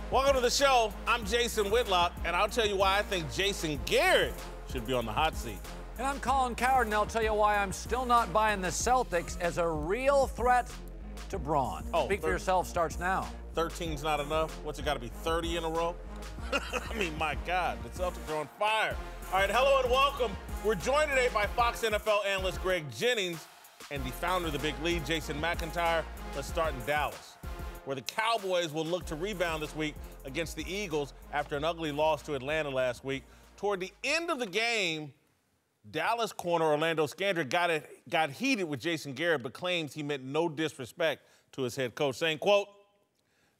Welcome to the show. I'm Jason Whitlock, and I'll tell you why I think Jason Garrett should be on the hot seat. And I'm Colin Cowherd, and I'll tell you why I'm still not buying the Celtics as a real threat to Braun. Speak for yourself starts now. 13's not enough? What's it got to be, 30 in a row? I mean, my God, the Celtics are on fire. All right, hello and welcome. We're joined today by Fox NFL analyst Greg Jennings and the founder of the Big Lead, Jason McIntyre. Let's start in Dallas, where the Cowboys will look to rebound this week against the Eagles after an ugly loss to Atlanta last week. Toward the end of the game, Dallas corner Orlando Scandrick got heated with Jason Garrett, but claims he meant no disrespect to his head coach, saying, quote,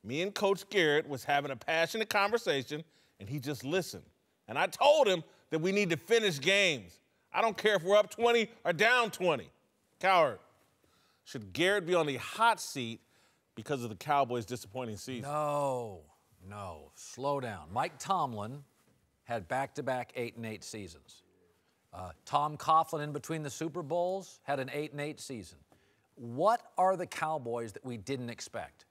"Me and Coach Garrett was having a passionate conversation, and he just listened. And I told him that we need to finish games. I don't care if we're up 20 or down 20. Cowherd, should Garrett be on the hot seat because of the Cowboys' disappointing season?" No. Slow down. Mike Tomlin had back-to-back 8-8 seasons. Tom Coughlin in between the Super Bowls had an 8-8 season. What are the Cowboys that we didn't expect?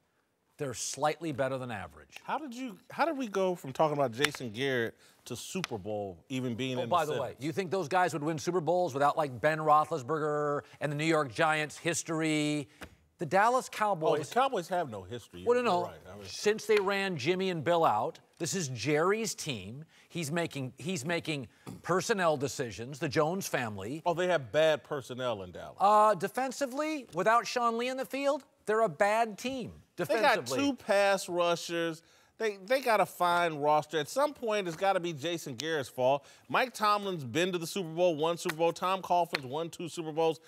They're slightly better than average. How did we go from talking about Jason Garrett to Super Bowl even being in the by the way, do you think those guys would win Super Bowls without, like, Ben Roethlisberger and the New York Giants history? The Dallas Cowboys... Oh, the Cowboys have no history. Well, no. Right. I mean, since they ran Jimmy and Bill out, this is Jerry's team. He's making personnel decisions, the Jones family. Oh, they have bad personnel in Dallas. Defensively, without Sean Lee in the field, they're a bad team. Defensively. They got 2 pass rushers. They got a fine roster. At some point, it's got to be Jason Garrett's fault. Mike Tomlin's been to the Super Bowl, won Super Bowl. Tom Coughlin's won 2 Super Bowls.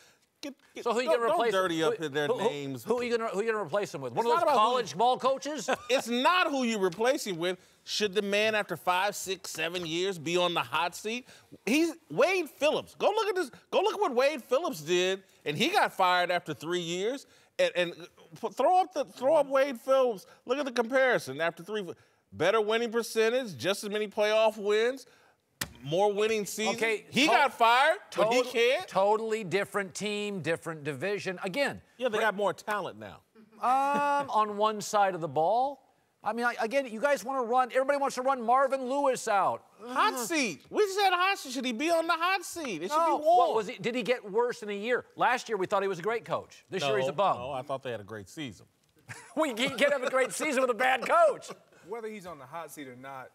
So who are you going to replace? Don't dirty up their names. Who are you going to replace him with? One of those college ball coaches? It's not who you replace him with. Should the man, after 5, 6, 7 years, be on the hot seat? He's Wade Phillips. Go look at this. Go look at what Wade Phillips did, and he got fired after 3 years. And throw up Wade Phillips. Look at the comparison after 3. Better winning percentage, just as many playoff wins. More winning season. Okay, he got fired, but he can't. Totally different team, different division. Again. Yeah, they got more talent now. On one side of the ball. I mean, again, you guys want to run. Everybody wants to run Marvin Lewis out. Hot seat. We said hot seat. Should he be on the hot seat? It should be warm. What was he? Did he get worse in a year? Last year we thought he was a great coach. This year he's a bum. No, I thought they had a great season. We can't have a great season with a bad coach. Whether he's on the hot seat or not,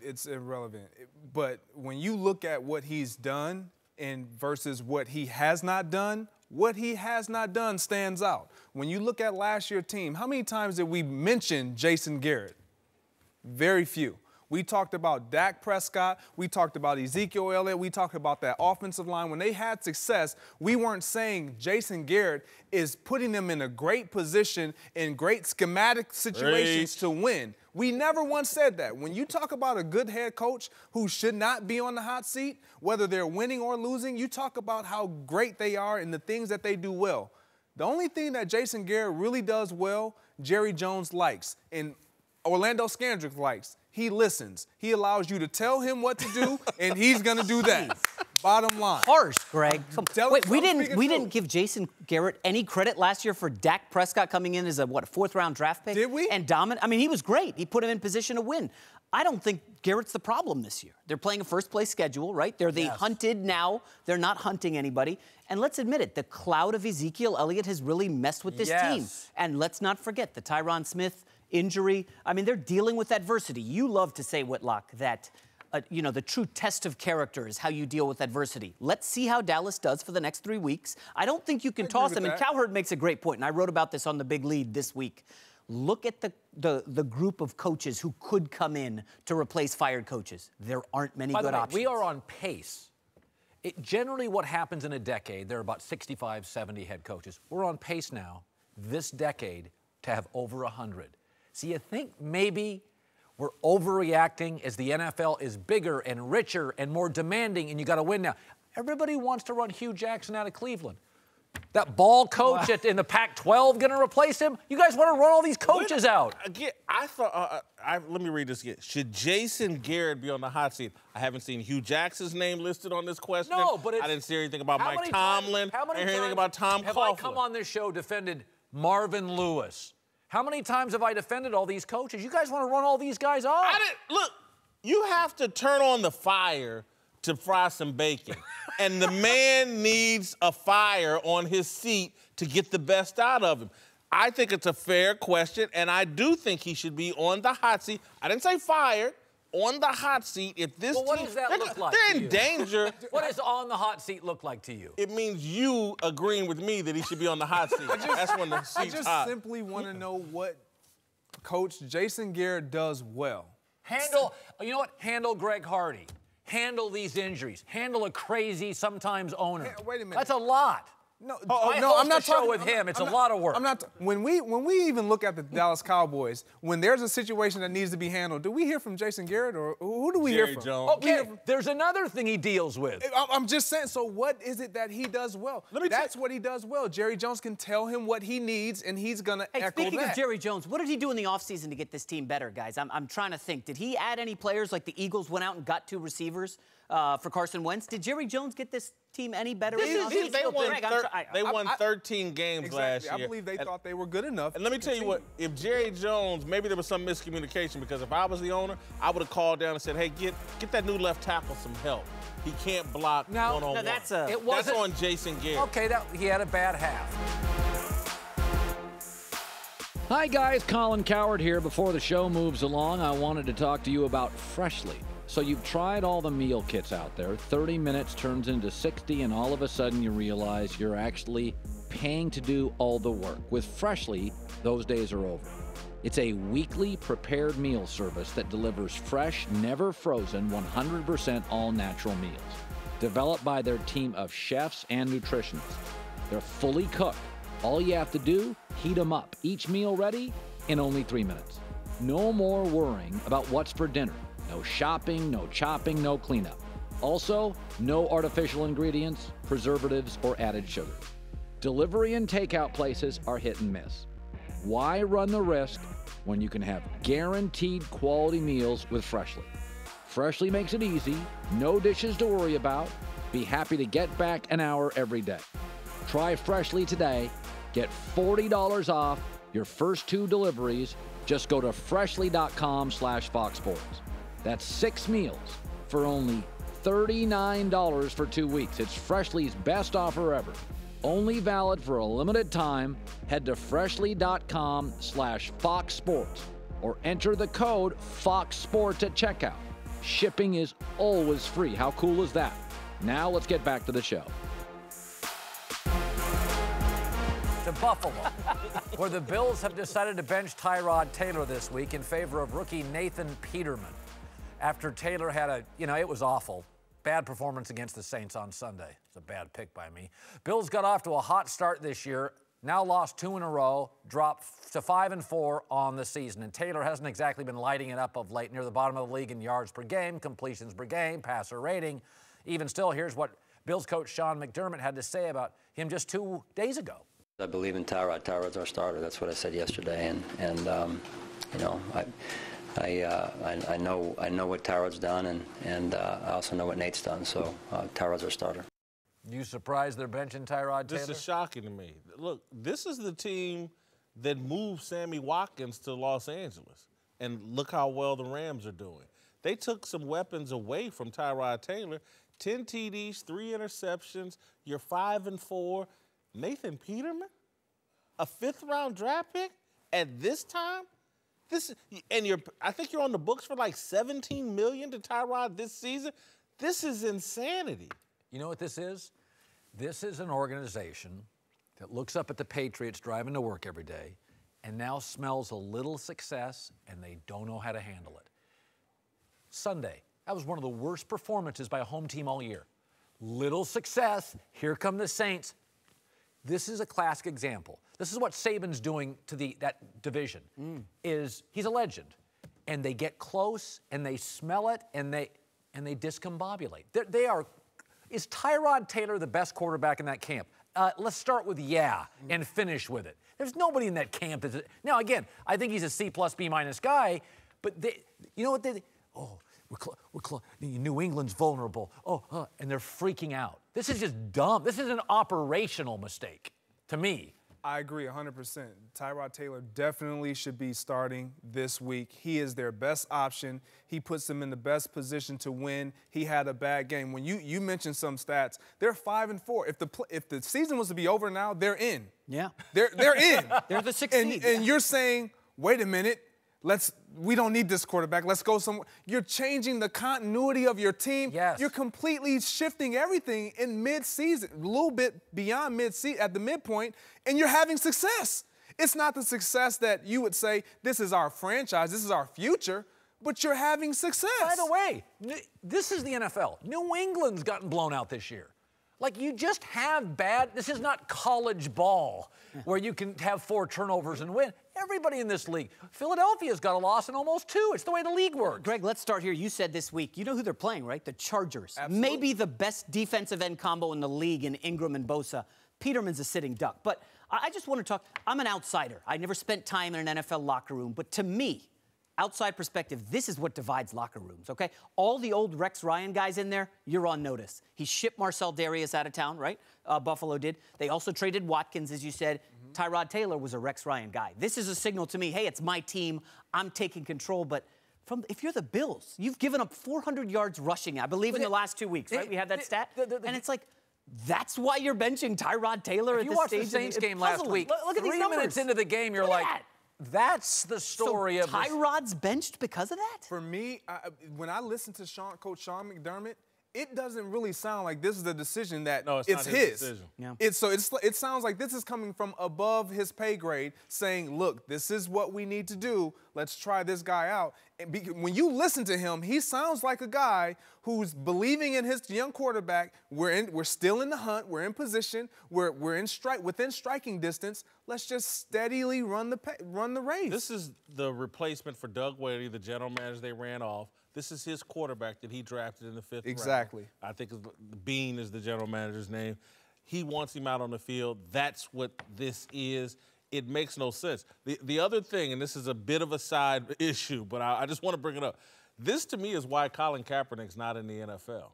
it's irrelevant. But when you look at what he's done and versus what he has not done, what he has not done stands out. When you look at last year's team, how many times did we mention Jason Garrett? Very few. We talked about Dak Prescott. We talked about Ezekiel Elliott. We talked about that offensive line. When they had success, we weren't saying Jason Garrett is putting them in a great position in great schematic situations to win. We never once said that. When you talk about a good head coach who should not be on the hot seat, whether they're winning or losing, you talk about how great they are and the things that they do well. The only thing that Jason Garrett really does well, Jerry Jones likes, and Orlando Scandrick likes. He listens. He allows you to tell him what to do, and he's going to do that. Bottom line. Harsh, Greg. Wait, we didn't give Jason Garrett any credit last year for Dak Prescott coming in as a 4th-round draft pick? Did we? And dominant. I mean, he was great. He put him in position to win. I don't think Garrett's the problem this year. They're playing a first-place schedule, right? They're the hunted now. They're not hunting anybody. And let's admit it, the cloud of Ezekiel Elliott has really messed with this team. And let's not forget the Tyron Smith injury. I mean, they're dealing with adversity. You love to say, Whitlock, that, the true test of character is how you deal with adversity. Let's see how Dallas does for the next 3 weeks. I don't think you can toss them. And Cowherd makes a great point, and I wrote about this on the Big Lead this week. Look at the group of coaches who could come in to replace fired coaches. There aren't many good options. We are on pace. Generally, what happens in a decade, there are about 65, 70 head coaches. We're on pace now, this decade, to have over 100. So you think maybe we're overreacting as the NFL is bigger and richer and more demanding, and you got to win now. Everybody wants to run Hugh Jackson out of Cleveland. That ball coach in the Pac-12 going to replace him? You guys want to run all these coaches out? Again, I thought, let me read this again. Should Jason Garrett be on the hot seat? I haven't seen Hugh Jackson's name listed on this question. No, but I didn't see anything about Mike Tomlin. I didn't hear anything about Tom Coughlin. Have I come on this show defended Marvin Lewis? How many times have I defended all these coaches? You guys want to run all these guys off? Look, you have to turn on the fire to fry some bacon. And the man needs a fire on his seat to get the best out of him. I think it's a fair question, and I do think he should be on the hot seat. I didn't say fired. On the hot seat, if this what team, does that look like they're to in you? danger. What does on the hot seat look like to you? It means you agreeing with me that he should be on the hot seat. That's when the seat's I just hot. simply want to know what Coach Jason Garrett does well. You know what? Handle Greg Hardy. Handle these injuries. Handle a crazy, sometimes owner. Hey, wait a minute. That's a lot. No, I'm not talking with him. It's a lot of work. When we even look at the Dallas Cowboys, when there's a situation that needs to be handled, do we hear from Jason Garrett or who do we Jerry hear from? Jones. Okay, there's another thing he deals with. I'm just saying. So what is it that he does well? That's what he does well. Jerry Jones can tell him what he needs, and he's gonna echo that. Speaking of Jerry Jones, what did he do in the offseason to get this team better, guys? I'm trying to think. Did he add any players like the Eagles went out and got 2 receivers for Carson Wentz? Did Jerry Jones get this team any better? They won 13 games last year. I believe they thought they were good enough. And let me tell you what, if Jerry Jones, maybe there was some miscommunication, because if I was the owner, I would have called down and said, hey, get that new left tackle some help. He can't block one-on-one. No, that's on Jason Garrett. Okay, he had a bad half. Hi guys, Colin Cowherd here. Before the show moves along, I wanted to talk to you about Freshly. So you've tried all the meal kits out there. 30 minutes turns into 60, and all of a sudden you realize you're actually paying to do all the work. With Freshly, those days are over. It's a weekly prepared meal service that delivers fresh, never frozen, 100% all-natural meals. Developed by their team of chefs and nutritionists. They're fully cooked. All you have to do, heat them up. Each meal ready in only 3 minutes. No more worrying about what's for dinner. No shopping, no chopping, no cleanup. Also, no artificial ingredients, preservatives, or added sugar. Delivery and takeout places are hit and miss. Why run the risk when you can have guaranteed quality meals with Freshly? Freshly makes it easy, no dishes to worry about. Be happy to get back an hour every day. Try Freshly today. Get $40 off your first 2 deliveries. Just go to freshly.com/FoxSports. That's 6 meals for only $39 for 2 weeks. It's Freshly's best offer ever. Only valid for a limited time. Head to freshly.com/FoxSports or enter the code FoxSports at checkout. Shipping is always free. How cool is that? Now let's get back to the show. To Buffalo, where the Bills have decided to bench Tyrod Taylor this week in favor of rookie Nathan Peterman. After Taylor had it was awful. Bad performance against the Saints on Sunday. It's a bad pick by me. Bills got off to a hot start this year, now lost 2 in a row, dropped to 5-4 on the season. And Taylor hasn't exactly been lighting it up of late, near the bottom of the league in yards per game, completions per game, passer rating. Even still, here's what Bills coach Sean McDermott had to say about him just 2 days ago. I believe in Tyrod. Tyrod's our starter. That's what I said yesterday, and I know what Tyrod's done, and I also know what Nate's done. So Tyrod's our starter. You surprised they're benching Tyrod Taylor? This is shocking to me. Look, this is the team that moved Sammy Watkins to Los Angeles, and look how well the Rams are doing. They took some weapons away from Tyrod Taylor. 10 TDs, 3 interceptions. You're 5-4. Nathan Peterman, a 5th-round draft pick at this time? I think you're on the books for like $17 million to Tyrod this season. This is insanity. You know what this is? This is an organization that looks up at the Patriots driving to work every day and now smells a little success, and they don't know how to handle it. Sunday, that was one of the worst performances by a home team all year. Little success, here come the Saints. This is a classic example. This is what Saban's doing to that division. He's a legend, and they get close, and they smell it, and they discombobulate. Is Tyrod Taylor the best quarterback in that camp? Let's start with and finish with it. There's nobody in that camp. Now, again, I think he's a C+, B- guy, but you know what New England's vulnerable. And they're freaking out. This is just dumb. This is an operational mistake to me. I agree 100%. Tyrod Taylor definitely should be starting this week. He is their best option. He puts them in the best position to win. He had a bad game. When you mentioned some stats, they're 5-4. If the season was to be over now, they're in. Yeah. They're in. They're the 6th seed. And you're saying, wait a minute, we don't need this quarterback. Let's go somewhere. You're changing the continuity of your team. Yes. You're completely shifting everything in mid-season, a little bit beyond mid-season, at the midpoint, and you're having success. It's not the success that you would say, this is our franchise, this is our future, but you're having success. By the way, this is the NFL. New England's gotten blown out this year. Like, you just have this is not college ball where you can have 4 turnovers and win. Everybody in this league. Philadelphia's got a loss in almost 2. It's the way the league works. Greg, let's start here. You said this week, you know who they're playing, right? The Chargers. Absolutely. Maybe the best defensive end combo in the league in Ingram and Bosa. Peterman's a sitting duck. But I just want to talk. I'm an outsider. I never spent time in an NFL locker room. But to me, outside perspective, this is what divides locker rooms, okay? All the old Rex Ryan guys in there, you're on notice. He shipped Marcel Darius out of town, right? Buffalo did. They also traded Watkins, as you said. Tyrod Taylor was a Rex Ryan guy. This is a signal to me, hey, it's my team. I'm taking control. But if you're the Bills, you've given up 400 yards rushing, I believe, in the last 2 weeks, right? We had that stat. And it's like, that's why you're benching Tyrod Taylor at this stage. You watched the Saints game last week. Look at these 3 minutes into the game, you're like, that's the story of Tyrod's benched because of that? For me, when I listen to Coach Sean McDermott, it doesn't really sound like this is a decision that it's his. Decision. Yeah. It sounds like this is coming from above his pay grade, saying, look, this is what we need to do. Let's try this guy out. And when you listen to him, he sounds like a guy who's believing in his young quarterback. We're still in the hunt. We're in position. We're within striking distance. Let's just steadily run the race. This is the replacement for Doug Whaley, the general manager they ran off. This is his quarterback that he drafted in the 5th round. Exactly. I think Bean is the general manager's name. He wants him out on the field. That's what this is. It makes no sense. The other thing, and this is a bit of a side issue, but I just want to bring it up. This, to me, is why Colin Kaepernick's not in the NFL.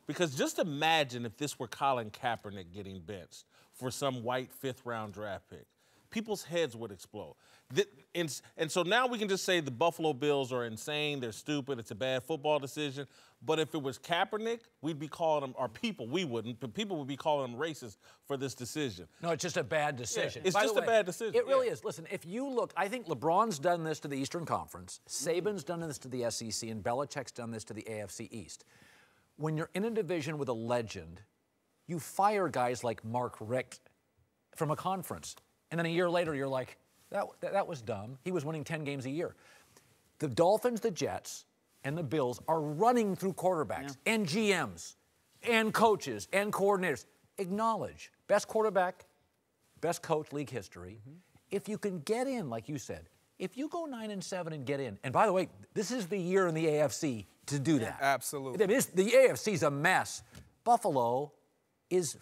Because just imagine if this were Colin Kaepernick getting benched for some white 5th-round draft pick. People's heads would explode. And so now we can just say the Buffalo Bills are insane, they're stupid, it's a bad football decision. But if it was Kaepernick, we'd be calling them, or we wouldn't, but people would be calling them racist for this decision. No, it's just a bad decision. Yeah, it's just a bad decision. It really is. Listen, if you look, I think LeBron's done this to the Eastern Conference, Saban's done this to the SEC, and Belichick's done this to the AFC East. When you're in a division with a legend, you fire guys like Mark Richt from a conference. And then a year later, you're like, that was dumb. He was winning 10 games a year. The Dolphins, the Jets, and the Bills are running through quarterbacks and GMs and coaches and coordinators. Acknowledge, best quarterback, best coach, league history. If you can get in, like you said, if you go 9-7 and get in, and by the way, this is the year in the AFC to do that. Absolutely. The AFC's a mess. Buffalo it's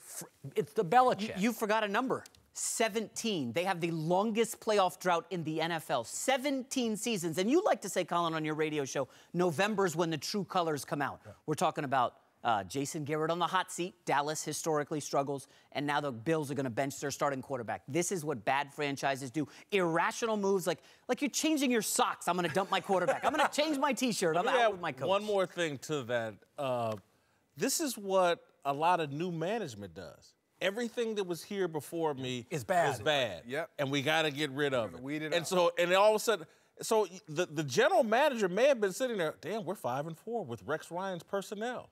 the Belichick. You forgot a number. 17. They have the longest playoff drought in the NFL. 17 seasons. And you like to say, Colin, on your radio show, November's when the true colors come out. Yeah. We're talking about Jason Garrett on the hot seat. Dallas historically struggles. And now the Bills are going to bench their starting quarterback. This is what bad franchises do. Irrational moves like you're changing your socks. I'm going to dump my quarterback. I'm going to change my T-shirt. I'm out with my coach. One more thing to that. This is what a lot of new management does. Everything that was here before me is bad. Yep. And we got to get rid of it. Weed it and out. so, and all of a sudden, so the general manager may have been sitting there, damn, we're 5-4 with Rex Ryan's personnel.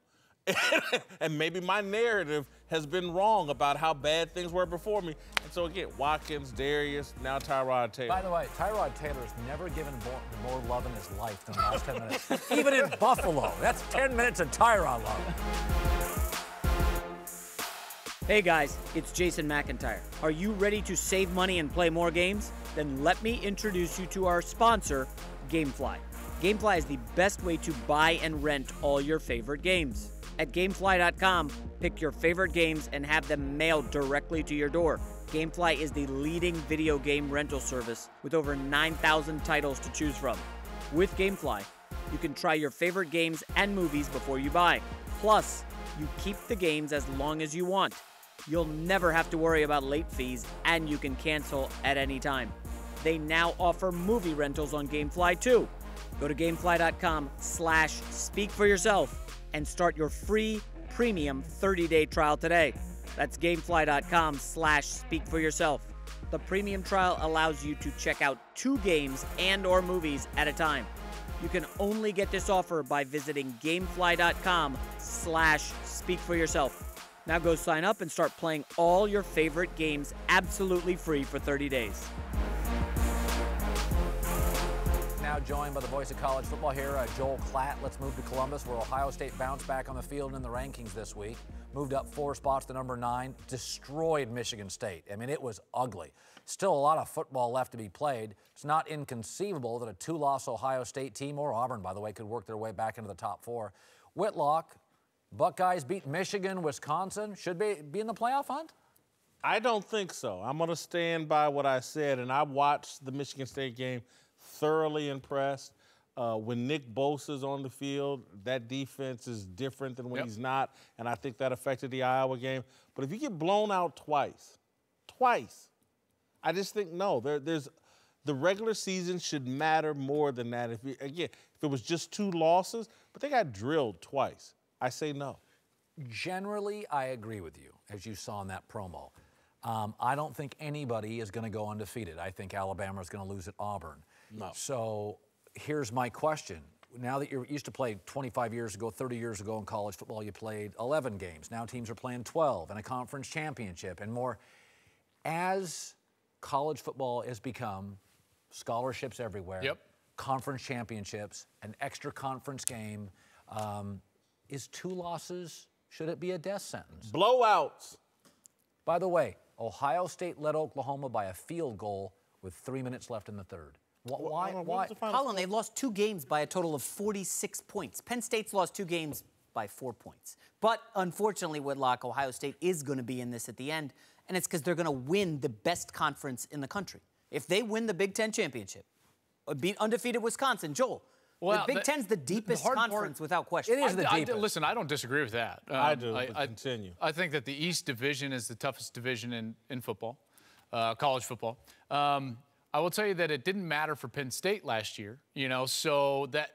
And maybe my narrative has been wrong about how bad things were before me. And so again, Watkins, Darius, now Tyrod Taylor. By the way, Tyrod Taylor's never given more love in his life than the last 10 minutes. Even in Buffalo. That's 10 minutes of Tyrod love. Hey guys, it's Jason McIntyre. Are you ready to save money and play more games? Then let me introduce you to our sponsor, GameFly. GameFly is the best way to buy and rent all your favorite games. At GameFly.com, pick your favorite games and have them mailed directly to your door. GameFly is the leading video game rental service with over 9,000 titles to choose from. With GameFly, you can try your favorite games and movies before you buy. Plus, you keep the games as long as you want. You'll never have to worry about late fees, and you can cancel at any time. They now offer movie rentals on GameFly too. Go to gamefly.com/speakforyourself and start your free premium 30-day trial today. That's gamefly.com/speakforyourself. The premium trial allows you to check out 2 games and/or movies at a time. You can only get this offer by visiting gamefly.com/speakforyourself. Now go sign up and start playing all your favorite games absolutely free for 30 days. Now joined by the voice of college football here, Joel Klatt. Let's move to Columbus, where Ohio State bounced back on the field in the rankings this week. Moved up 4 spots to number 9. Destroyed Michigan State. I mean, it was ugly. Still a lot of football left to be played. It's not inconceivable that a 2-loss Ohio State team, or Auburn, by the way, could work their way back into the top 4. Whitlock, Buckeyes beat Michigan, Wisconsin. Should be in the playoff hunt? I don't think so. I'm going to stand by what I said, and I watched the Michigan State game, thoroughly impressed. When Nick Bosa's on the field, that defense is different than when he's not, and I think that affected the Iowa game. But if you get blown out twice, I just think no. There's the regular season should matter more than that. If it was just 2 losses, but they got drilled twice, I say no. Generally, I agree with you, as you saw in that promo. I don't think anybody is going to go undefeated. I think Alabama is going to lose at Auburn. No. So here's my question. Now that you used to play 25 years ago, 30 years ago in college football, you played 11 games. Now teams are playing 12 and a conference championship and more. As college football has become scholarships everywhere, conference championships, an extra conference game, is 2 losses, should it be a death sentence? Blowouts. By the way, Ohio State led Oklahoma by a field goal with 3 minutes left in the third. Why? Colin, they've lost 2 games by a total of 46 points. Penn State's lost 2 games by 4 points. But unfortunately, Whitlock, Ohio State is going to be in this at the end, and it's because they're going to win the best conference in the country. If they win the Big Ten championship, beat undefeated Wisconsin, Joel, the Big Ten's the deepest conference without question. It is the deepest. Listen, I don't disagree with that. I do, but continue. I think that the East Division is the toughest division in football, college football. I will tell you that it didn't matter for Penn State last year, so that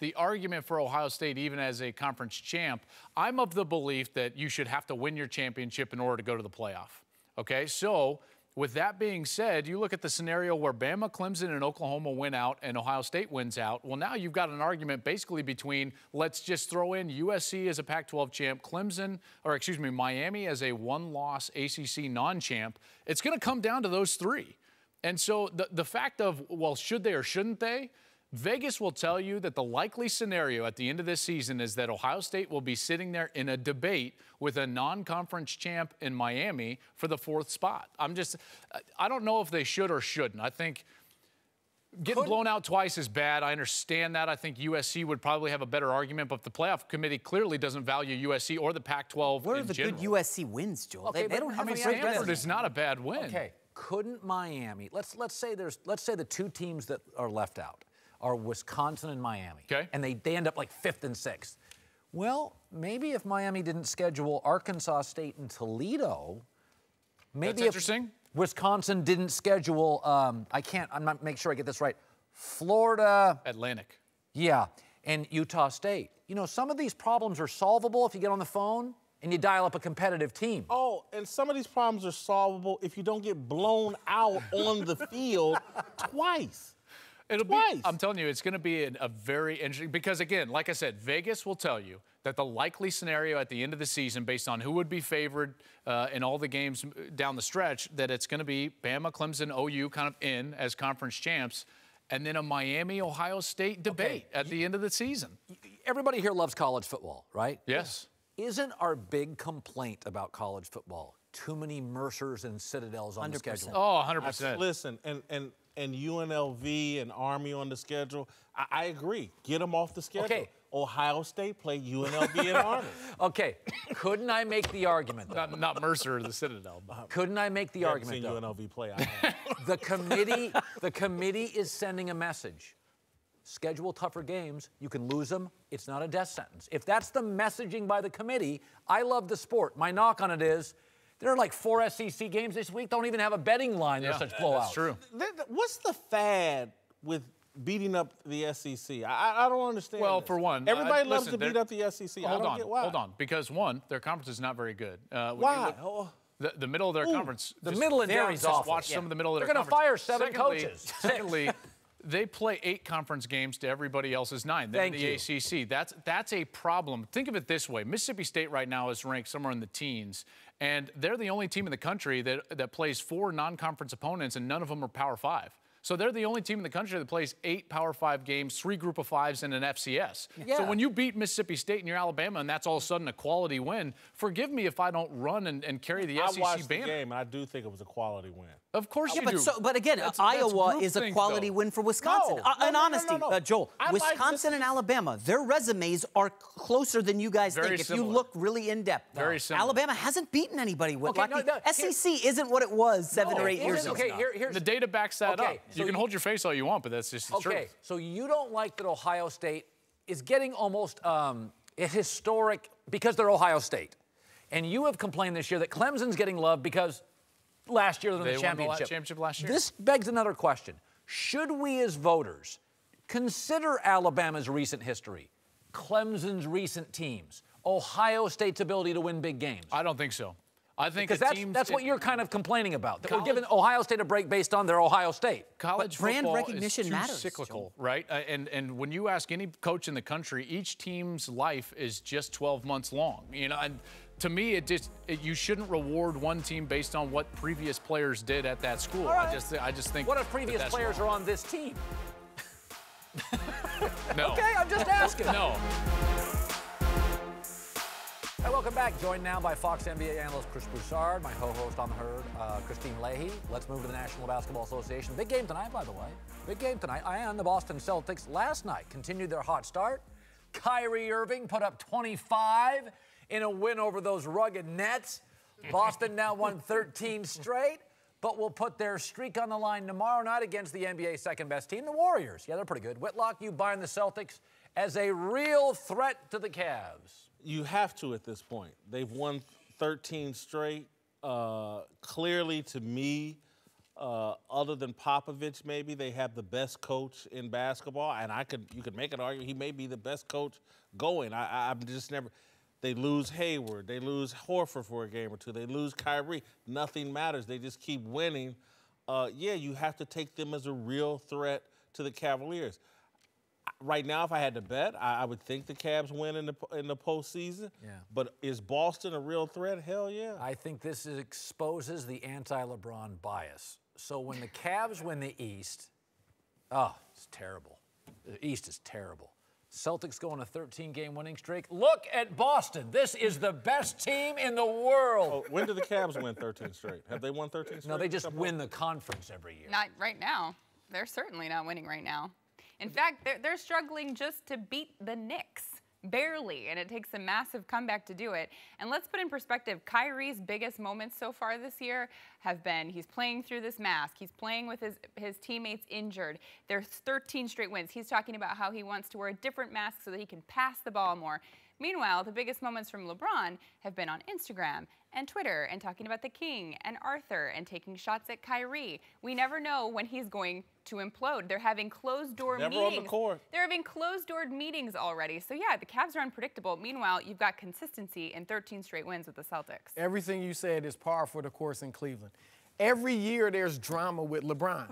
the argument for Ohio State, even as a conference champ, I'm of the belief that you should have to win your championship in order to go to the playoff. Okay, so with that being said, you look at the scenario where Bama, Clemson, and Oklahoma win out and Ohio State wins out. Well, now you've got an argument basically between, let's just throw in USC as a Pac-12 champ, Miami as a 1-loss ACC non-champ. It's going to come down to those 3. And so the fact of, well, should they or shouldn't they? Vegas will tell you that the likely scenario at the end of this season is that Ohio State will be sitting there in a debate with a non-conference champ in Miami for the 4th spot. I don't know if they should or shouldn't. I think getting blown out twice is bad. I understand that. I think USC would probably have a better argument, but the playoff committee clearly doesn't value USC or the Pac-12 What are the good USC wins, Joel? Okay, they don't have a great Stanford resume. is not a bad win. Okay, couldn't Miami? Let's say the 2 teams that are left out are Wisconsin and Miami. Okay. And they end up like 5th and 6th. Well, maybe if Miami didn't schedule Arkansas State and Toledo, maybe That's interesting. Wisconsin didn't schedule, I'm not make sure I get this right, Florida. Atlantic. Yeah, and Utah State. Some of these problems are solvable if you get on the phone and you dial up a competitive team. Oh, and some of these problems are solvable if you don't get blown out on the field twice. I'm telling you, it's going to be a very interesting, because again, like I said, Vegas will tell you that the likely scenario at the end of the season, based on who would be favored in all the games down the stretch, that it's going to be Bama, Clemson, OU kind of in as conference champs, and then a Miami-Ohio State debate at the end of the season. Everybody here loves college football, right? Yes. Isn't our big complaint about college football too many Mercers and Citadels on the schedule? Oh, 100%. Listen, and UNLV and Army on the schedule, I agree. Get them off the schedule. Okay. Ohio State play UNLV and Army. Okay. Couldn't I make the argument, though? Not Mercer or the Citadel. Couldn't I make the argument, though? UNLV play. The committee is sending a message. Schedule tougher games. You can lose them. It's not a death sentence. If that's the messaging by the committee, I love the sport. My knock on it is There are like 4 SEC games this week. Don't even have a betting line. They're such blowouts. That's true. What's the fad with beating up the SEC? I don't understand. Well, this. for one, everybody loves to beat up the SEC. Hold I don't on, get why. hold on. Because one, their conference is not very good. Why? The middle of their conference. The middle and just awful. watch some of the middle of their They're going to fire 7 coaches. Secondly, they play 8 conference games to everybody else's 9. They're in the ACC. That's a problem. Think of it this way. Mississippi State right now is ranked somewhere in the teens, and they're the only team in the country that plays 4 non-conference opponents, and none of them are Power 5. So they're the only team in the country that plays 8 Power 5 games, 3 Group of 5s, and an FCS. Yeah. So when you beat Mississippi State and you're Alabama and that's all of a sudden a quality win, forgive me if I don't run and carry the SEC banner. I watched the game, and I do think it was a quality win. Of course you but do. but again, Iowa is a quality win for Wisconsin. In honesty, Joel, Wisconsin and Alabama, their resumes are closer than you guys think. If you look really in depth, very similar. Alabama hasn't beaten anybody. Okay, SEC isn't what it was 7 or 8 years ago. Okay, here's the data backs that up. So you can hold your face all you want, but that's just the truth. Okay, so you don't like that Ohio State is getting almost a historic because they're Ohio State. And you have complained this year that Clemson's getting love because last year they're in the championship. Won the championship last year. This begs another question. Should we as voters consider Alabama's recent history, Clemson's recent teams, Ohio State's ability to win big games? I don't think so. I think because that's what you're kind of complaining about. That we're giving Ohio State a break based on their Ohio State. College brand football recognition is too matters, cyclical, right? And when you ask any coach in the country, each team's life is just 12 months long. You know, and to me, you shouldn't reward one team based on what previous players did at that school. Right. I just think. What if previous players are on this team? No. Okay, I'm just asking. No. Hey, welcome back. Joined now by Fox NBA analyst Chris Broussard, my co-host on the herd, Christine Leahy. Let's move to the National Basketball Association. Big game tonight, by the way. Big game tonight. And the Boston Celtics last night continued their hot start. Kyrie Irving put up 25 in a win over those rugged Nets. Boston now won 13 straight, but will put their streak on the line tomorrow night against the NBA's second-best team, the Warriors. Yeah, they're pretty good. Whitlock, you buying the Celtics as a real threat to the Cavs? You have to at this point. They've won 13 straight. Clearly, to me, other than Popovich, maybe they have the best coach in basketball, and you could make an argument he may be the best coach going. I'm just never. They lose Hayward, they lose Horford for a game or two, they lose Kyrie. Nothing matters. They just keep winning. Yeah, you have to take them as a real threat to the Cavaliers. Right now, if I had to bet, I would think the Cavs win in the postseason. Yeah. But is Boston a real threat? Hell yeah. I think this exposes the anti-LeBron bias. So when the Cavs win the East, it's terrible. The East is terrible. Celtics go on a 13-game winning streak. Look at Boston. This is the best team in the world. Oh, when do the Cavs win 13 straight? Have they won 13 straight? No, they just win the conference every year. Not right now. They're certainly not winning right now. In fact, they're struggling just to beat the Knicks. Barely, and it takes a massive comeback to do it. And let's put in perspective, Kyrie's biggest moments so far this year have been he's playing through this mask. He's playing with his teammates injured. There's 13 straight wins. He's talking about how he wants to wear a different mask so that he can pass the ball more. Meanwhile, the biggest moments from LeBron have been on Instagram and Twitter and talking about the King and Arthur and taking shots at Kyrie. We never know when he's going to implode. They're having closed-door meetings. Never on the court. They're having closed-door meetings already. So, yeah, the Cavs are unpredictable. Meanwhile, you've got consistency in 13 straight wins with the Celtics. Everything you said is par for the course in Cleveland. Every year there's drama with LeBron.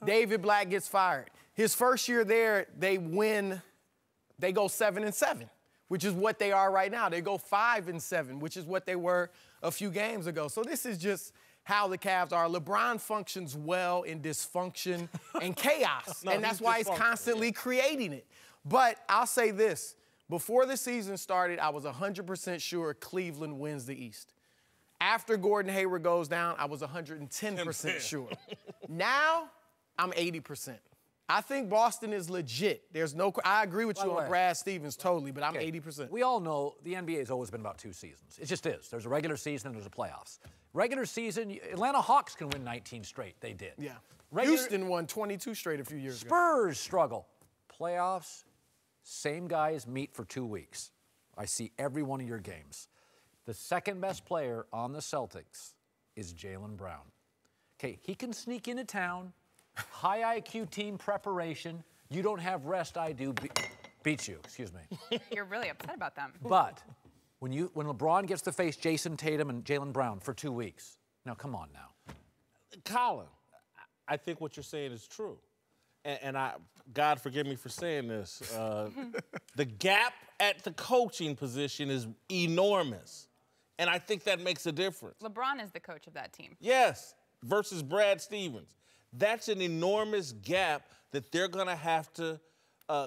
David Black gets fired. His first year there, they go 7-7. Which is what they are right now. They go 5-7, which is what they were a few games ago. So this is just how the Cavs are. LeBron functions well in dysfunction and chaos, and that's why he's constantly creating it. But I'll say this. Before the season started, I was 100% sure Cleveland wins the East. After Gordon Hayward goes down, I was 110% sure. Now, I'm 80%. I think Boston is legit. I agree with you on Brad Stevens totally, but I'm 80%. We all know the NBA has always been about 2 seasons. It just is. There's a regular season and there's a playoffs. Regular season, Atlanta Hawks can win 19 straight. They did. Yeah. Houston won 22 straight a few years ago. Spurs struggle. Playoffs, same guys meet for 2 weeks. I see every one of your games. The second best player on the Celtics is Jaylen Brown. Okay, he can sneak into town, high IQ team preparation. You don't have rest, I do. Beats you, excuse me. You're really upset about them. But when LeBron gets to face Jason Tatum and Jaylen Brown for 2 weeks, now come on now. Colin, I think what you're saying is true. And God forgive me for saying this, the gap at the coaching position is enormous. And I think that makes a difference. LeBron is the coach of that team. Yes, versus Brad Stevens. That's an enormous gap that they're going to have to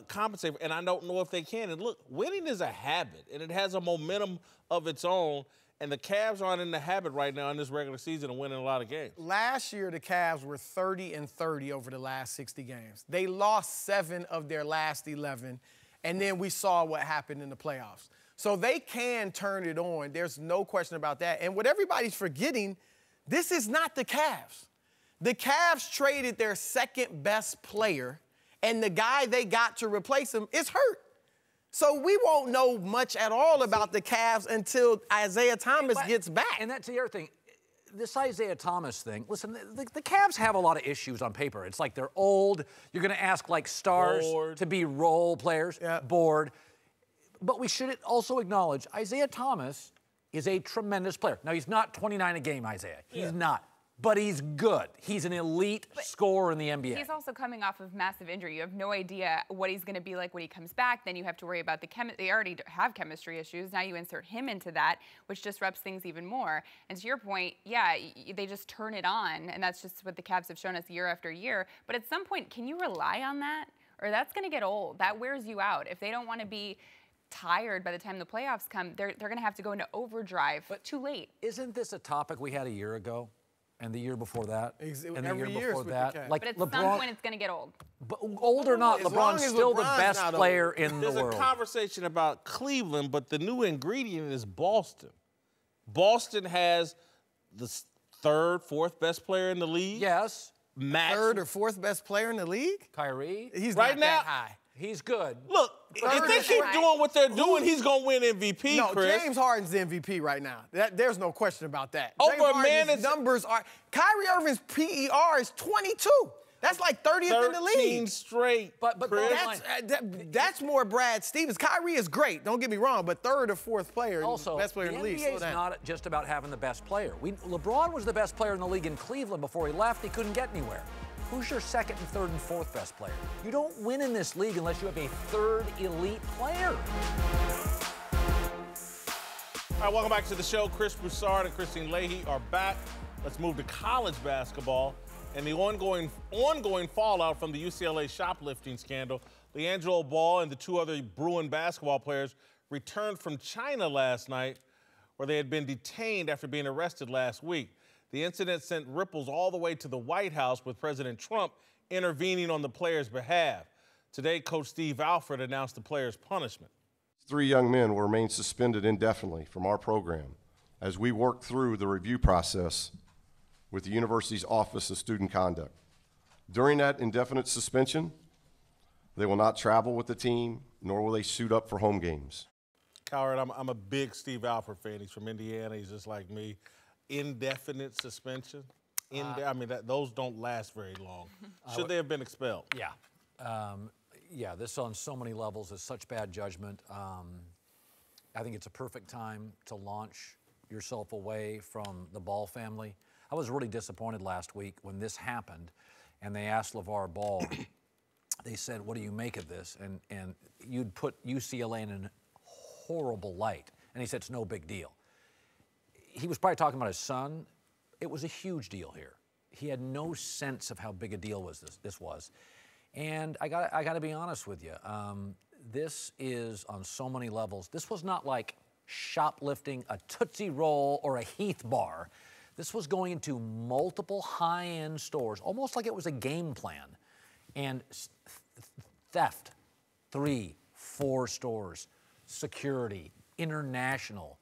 compensate for. And I don't know if they can. And look, winning is a habit, and it has a momentum of its own. And the Cavs aren't in the habit right now in this regular season of winning a lot of games. Last year, the Cavs were 30-30 over the last 60 games. They lost 7 of their last 11, and then we saw what happened in the playoffs. So they can turn it on. There's no question about that. And what everybody's forgetting, this is not the Cavs. The Cavs traded their second-best player, and the guy they got to replace him is hurt. So we won't know much at all about the Cavs until Isaiah Thomas gets back. And that's the other thing. This Isaiah Thomas thing, listen, the Cavs have a lot of issues on paper. It's like they're old. You're going to ask, like, stars to be role players, bored. But we should also acknowledge Isaiah Thomas is a tremendous player. Now, he's not 29 a game, Isaiah. He's not. But he's good. He's an elite scorer in the NBA. He's also coming off of massive injury. You have no idea what he's going to be like when he comes back. Then you have to worry about they already have chemistry issues. Now you insert him into that, which disrupts things even more. And to your point, yeah, they just turn it on, and that's just what the Cavs have shown us year after year. But at some point, can you rely on that? Or that's going to get old. That wears you out. If they don't want to be tired by the time the playoffs come, they're going to have to go into overdrive. But too late. Isn't this a topic we had a year ago? And the year before that, and the every year before that. Like, but at LeBron, some point, it's going to get old. But old or not, LeBron's still the best player in the world. There's a conversation about Cleveland, but the new ingredient is Boston. Boston has the third, fourth best player in the league. Yes. Third or fourth best player in the league? Kyrie. He's right not now, that high. He's good. Look, if they keep doing what they're doing, he's going to win MVP, no, Chris. James Harden's the MVP right now. There's no question about that. Over James a man Harden's numbers are – Kyrie Irving's PER is 22. That's like 30th in the league. 13 straight, but that's more Brad Stevens. Kyrie is great, don't get me wrong, but third or fourth player, also, best player in the league. NBA is not just about having the best player. LeBron was the best player in the league in Cleveland before he left. He couldn't get anywhere. Who's your second and third and fourth best player? You don't win in this league unless you have a third elite player. All right, welcome back to the show. Chris Broussard and Christine Leahy are back. Let's move to college basketball and the ongoing fallout from the UCLA shoplifting scandal. LeAngelo Ball and the 2 other Bruin basketball players returned from China last night, where they had been detained after being arrested last week. The incident sent ripples all the way to the White House, with President Trump intervening on the players' behalf. Today, Coach Steve Alford announced the players' punishment. 3 young men will remain suspended indefinitely from our program as we work through the review process with the university's Office of Student Conduct. During that indefinite suspension, they will not travel with the team, nor will they suit up for home games. Cowherd, I'm a big Steve Alford fan. He's from Indiana. He's just like me. Indefinite suspension. I mean, those don't last very long. Should they have been expelled? Yeah. Yeah, this on so many levels is such bad judgment. I think it's a perfect time to launch yourself away from the Ball family. I was really disappointed last week when this happened, and they asked LeVar Ball, they said, what do you make of this? And you'd put UCLA in a horrible light. And he said, it's no big deal. He was probably talking about his son. It was a huge deal here. He had no sense of how big a deal this was. And I got to be honest with you. This is on so many levels. This was not like shoplifting a Tootsie Roll or a Heath bar. This was going into multiple high-end stores, almost like it was a game plan. And theft, 3, 4 stores, security, international.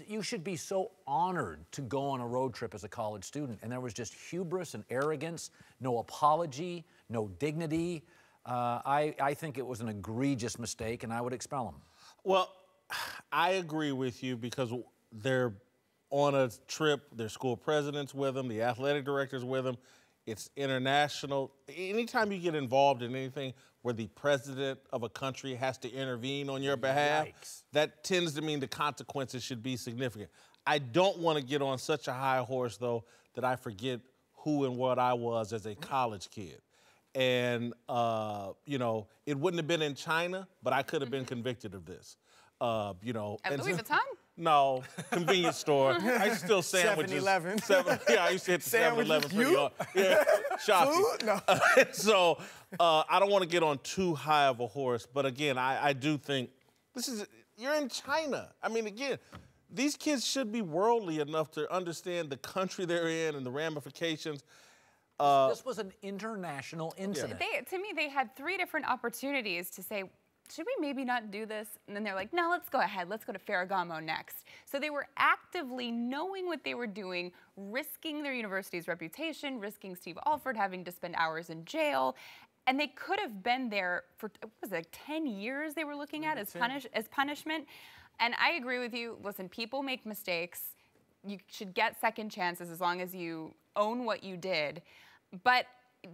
You should be so honored to go on a road trip as a college student. And there was just hubris and arrogance, no apology, no dignity. I think it was an egregious mistake, and I would expel him. Well, I agree with you because they're on a trip. Their school president's with them. The athletic director's with them. It's international. Anytime you get involved in anything where the president of a country has to intervene on your behalf, that tends to mean the consequences should be significant. I don't want to get on such a high horse, though, that I forget who and what I was as a college kid. And, you know, it wouldn't have been in China, but I could have been convicted of this. You know. At Louis Vuitton? No, convenience store. I used to steal sandwiches. 7-Eleven. Yeah, I used to hit the 7-Eleven for you? Yeah, shocking. Food? No. So I don't want to get on too high of a horse, but again, I do think you're in China. I mean, again, these kids should be worldly enough to understand the country they're in and the ramifications. This was an international incident. To me, they had 3 different opportunities to say, should we maybe not do this? And then they're like, no, let's go ahead. Let's go to Ferragamo next. So they were actively knowing what they were doing, risking their university's reputation, risking Steve Alford having to spend hours in jail. And they could have been there for, what was it, like 10 years they were looking at as punishment. And I agree with you. Listen, people make mistakes. You should get second chances as long as you own what you did. But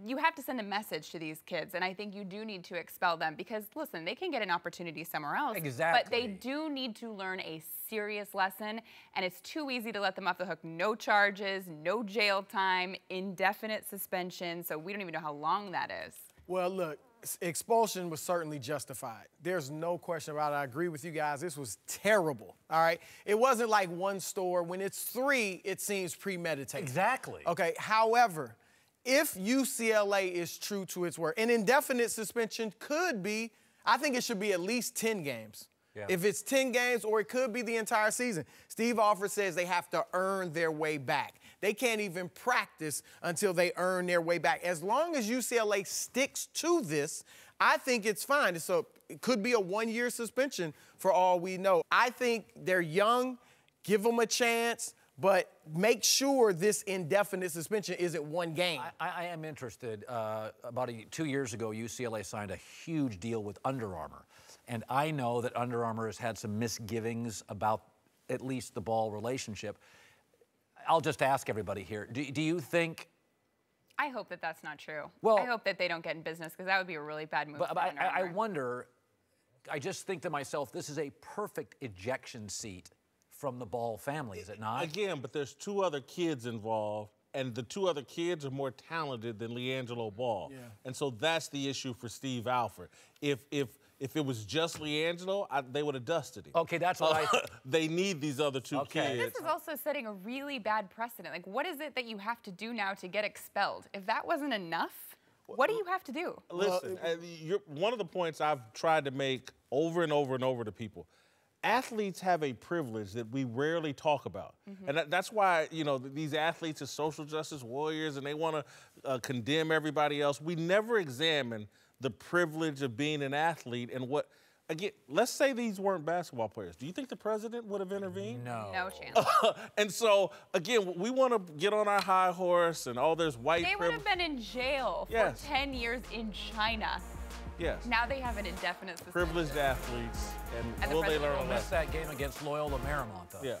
you have to send a message to these kids, and I think you do need to expel them because, listen, they can get an opportunity somewhere else. Exactly. But they do need to learn a serious lesson, and it's too easy to let them off the hook. No charges, no jail time, indefinite suspension, so we don't even know how long that is. Well, look, expulsion was certainly justified. There's no question about it. I agree with you guys. This was terrible, all right? It wasn't like one store. When it's 3, it seems premeditated. Exactly. Okay, however, if UCLA is true to its word, an indefinite suspension could be, I think it should be at least 10 games. Yeah. If it's 10 games, or it could be the entire season. Steve Alford says they have to earn their way back. They can't even practice until they earn their way back. As long as UCLA sticks to this, I think it's fine. So it could be a 1-year suspension for all we know. I think they're young, give them a chance, but make sure this indefinite suspension isn't 1 game. I am interested. About 2 years ago, UCLA signed a huge deal with Under Armour. And I know that Under Armour has had some misgivings about at least the ball relationship. I'll just ask everybody here, do you think... I hope that that's not true. Well, I hope that they don't get in business because that would be a really bad move. But I wonder, I just think to myself, this is a perfect ejection seat from the Ball family, is it not? Again, but there's 2 other kids involved, and the 2 other kids are more talented than LiAngelo Ball. Yeah. And so that's the issue for Steve Alford. If it was just LiAngelo, they would have dusted him. Okay, that's what I think. They need these other 2 kids. This is also setting a really bad precedent. Like, what is it that you have to do now to get expelled? If that wasn't enough, what do you have to do? Listen, one of the points I've tried to make over and over and over to people, athletes have a privilege that we rarely talk about. And that's why, you know, these athletes are social justice warriors and they want to condemn everybody else. We never examine the privilege of being an athlete and what, again, let's say these weren't basketball players. Do you think the president would have intervened? No. No chance. And so, again, we want to get on our high horse and all this white They would have been in jail for 10 years in China. Yes. Now they have an indefinite suspension. Privileged athletes, and will they learn a lesson? Missed that game against Loyola Marymount, though. Yeah.